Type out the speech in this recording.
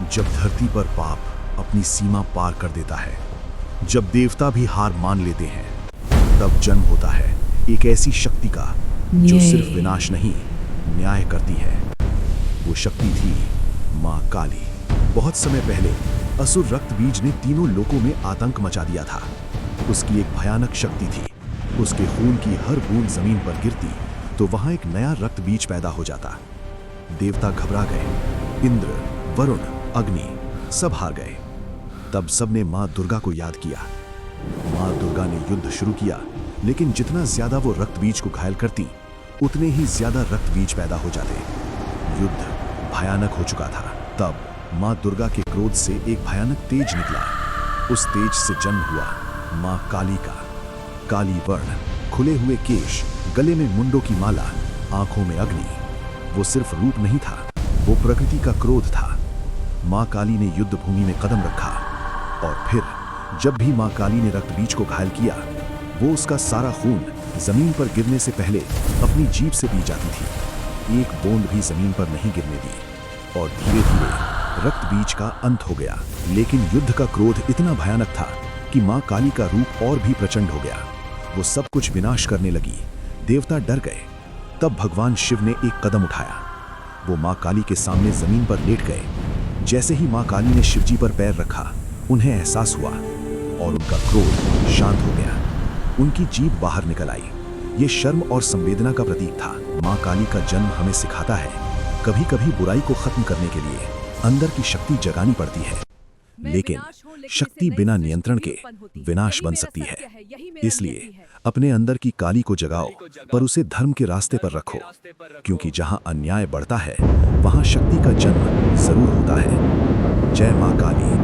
जब धरती पर पाप अपनी सीमा पार कर देता है, जब देवता भी हार मान लेते हैं, तब जन्म होता है एक ऐसी शक्ति का जो सिर्फ विनाश नहीं, न्याय करती है। वो शक्ति थी मां काली। बहुत समय पहले असुर रक्त बीज ने तीनों लोकों में आतंक मचा दिया था। उसकी एक भयानक शक्ति थी। उसके खून की हर बूंद जमीन पर गिरती तो वहां एक नया रक्त बीज पैदा हो जाता। देवता घबरा गए। इंद्र, वरुण, अग्नि सब हार गए। तब सबने मां दुर्गा को याद किया। मां दुर्गा ने युद्ध शुरू किया, लेकिन जितना ज्यादा वो रक्त बीज को घायल करती, उतने ही ज्यादा रक्त बीज पैदा हो जाते। युद्ध भयानक हो चुका था। तब मां दुर्गा के क्रोध से एक भयानक तेज निकला। उस तेज से जन्म हुआ मां काली का। काली वर्ण, खुले हुए केश, गले में मुंडों की माला, आंखों में अग्नि। वो सिर्फ रूप नहीं था, वो प्रकृति का क्रोध था। मां काली ने युद्ध भूमि में कदम रखा, और फिर जब भी मां काली ने रक्त बीज को घायल किया, वो उसका सारा खून जमीन पर गिरने से पहले अपनी जीभ से पी जाती थी। एक बूंद भी जमीन पर नहीं गिरने दी, और धीरे धीरे रक्त बीज का अंत हो गया। लेकिन युद्ध का क्रोध इतना भयानक था कि मां काली का रूप और भी प्रचंड हो गया। वो सब कुछ विनाश करने लगी। देवता डर गए। तब भगवान शिव ने एक कदम उठाया। वो मां काली के सामने जमीन पर लेट गए। जैसे ही मां काली ने शिवजी पर पैर रखा, उन्हें एहसास हुआ और उनका क्रोध शांत हो गया। उनकी जीभ बाहर निकल आई। ये शर्म और संवेदना का प्रतीक था। मां काली का जन्म हमें सिखाता है, कभी कभी बुराई को खत्म करने के लिए अंदर की शक्ति जगानी पड़ती है, लेकिन शक्ति बिना नियंत्रण के विनाश बन सकती है। इसलिए अपने अंदर की काली को जगाओ, पर उसे धर्म के रास्ते पर रखो, क्योंकि जहां अन्याय बढ़ता है, वहां शक्ति का जन्म जरूर होता है। जय मां काली।